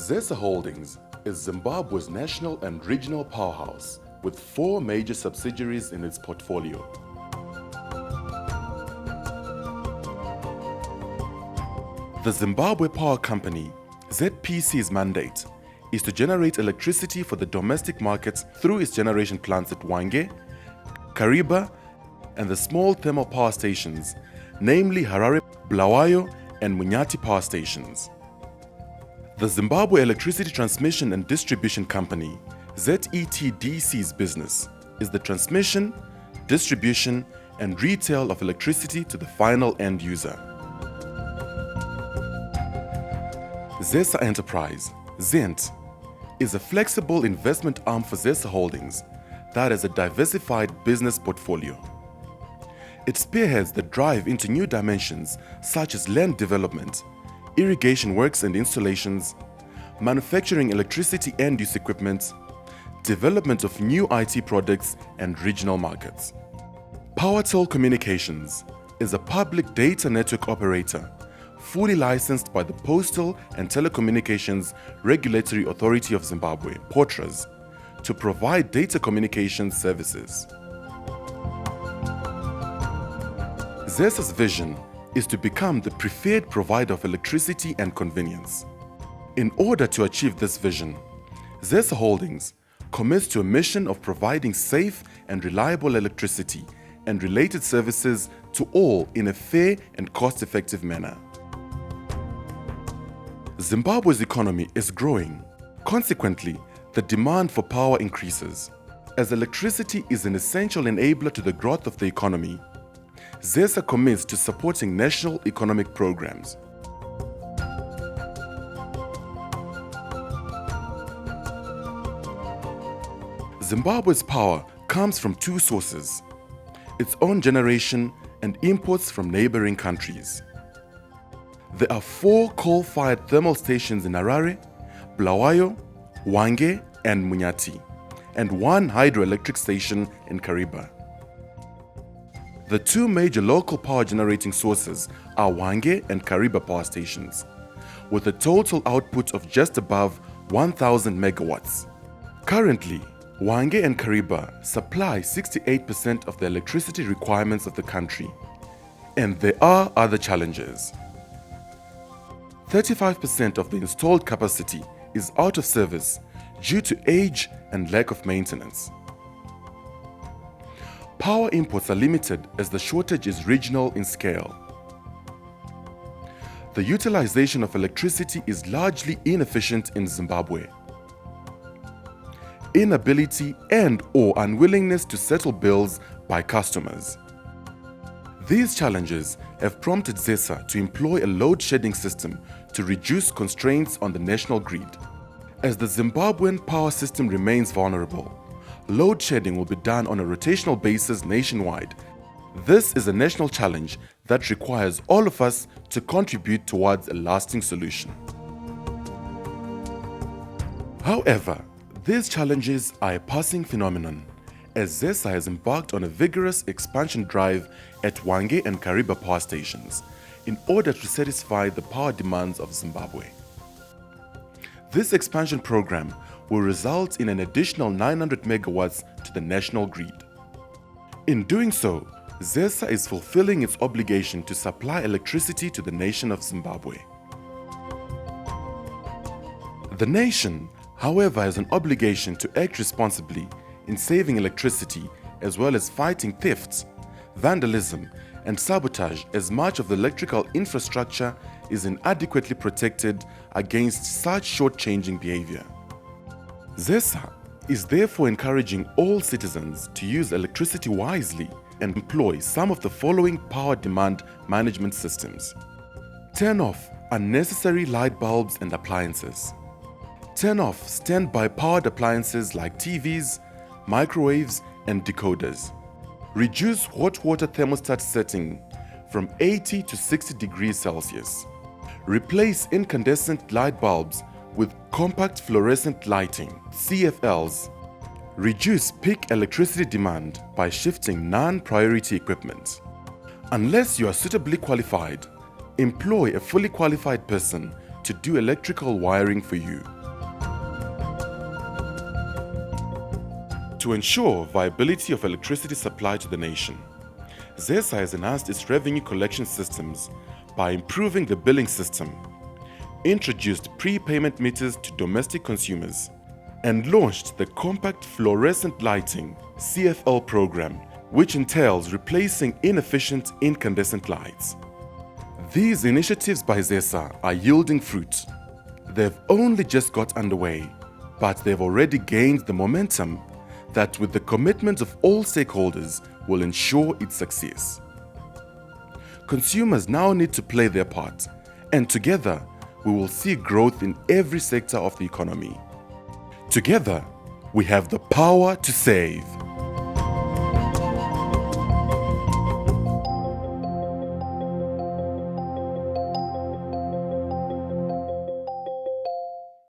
ZESA Holdings is Zimbabwe's national and regional powerhouse with 4 major subsidiaries in its portfolio. The Zimbabwe Power Company, ZPC's mandate, is to generate electricity for the domestic markets through its generation plants at Hwange, Kariba, and the small thermal power stations, namely Harare, Bulawayo, and Munyati power stations. The Zimbabwe Electricity Transmission and Distribution Company, ZETDC's business, is the transmission, distribution, and retail of electricity to the final end user. ZESA Enterprise, ZENT, is a flexible investment arm for ZESA Holdings that has a diversified business portfolio. It spearheads the drive into new dimensions such as land development, irrigation works and installations, manufacturing electricity end-use equipment, development of new IT products and regional markets. PowerTel Communications is a public data network operator fully licensed by the Postal and Telecommunications Regulatory Authority of Zimbabwe, POTRAZ, to provide data communications services. ZESA's vision is to become the preferred provider of electricity and convenience. In order to achieve this vision, ZESA Holdings commits to a mission of providing safe and reliable electricity and related services to all in a fair and cost-effective manner. Zimbabwe's economy is growing. Consequently, the demand for power increases. As electricity is an essential enabler to the growth of the economy, ZESA commits to supporting national economic programs. Zimbabwe's power comes from 2 sources: its own generation and imports from neighboring countries. There are 4 coal-fired thermal stations in Harare, Bulawayo, Hwange, and Munyati, and 1 hydroelectric station in Kariba. The 2 major local power generating sources are Hwange and Kariba power stations, with a total output of just above 1,000 megawatts. Currently, Hwange and Kariba supply 68% of the electricity requirements of the country, and there are other challenges. 35% of the installed capacity is out of service due to age and lack of maintenance. Power imports are limited as the shortage is regional in scale. The utilization of electricity is largely inefficient in Zimbabwe. Inability and/or unwillingness to settle bills by customers. These challenges have prompted ZESA to employ a load-shedding system to reduce constraints on the national grid. As the Zimbabwean power system remains vulnerable, load shedding will be done on a rotational basis nationwide. This is a national challenge that requires all of us to contribute towards a lasting solution. However, these challenges are a passing phenomenon, as ZESA has embarked on a vigorous expansion drive at Hwange and Kariba power stations in order to satisfy the power demands of Zimbabwe. This expansion program will result in an additional 900 megawatts to the national grid. In doing so, ZESA is fulfilling its obligation to supply electricity to the nation of Zimbabwe. The nation, however, has an obligation to act responsibly in saving electricity as well as fighting thefts, vandalism, and sabotage, as much of the electrical infrastructure is inadequately protected against such short-changing behavior. ZESA is therefore encouraging all citizens to use electricity wisely and employ some of the following power demand management systems. Turn off unnecessary light bulbs and appliances. Turn off standby powered appliances like TVs, microwaves, and decoders. Reduce hot water thermostat setting from 80 to 60 degrees Celsius. Replace incandescent light bulbs with compact fluorescent lighting, CFLs. Reduce peak electricity demand by shifting non-priority equipment. Unless you are suitably qualified, employ a fully qualified person to do electrical wiring for you. To ensure viability of electricity supply to the nation, ZESA has enhanced its revenue collection systems by improving the billing system, introduced prepayment meters to domestic consumers, and launched the Compact Fluorescent Lighting (CFL) program, which entails replacing inefficient incandescent lights. These initiatives by ZESA are yielding fruit. They've only just got underway, but they've already gained the momentum that, with the commitment of all stakeholders, will ensure its success. Consumers now need to play their part, and together we will see growth in every sector of the economy. Together, we have the power to save.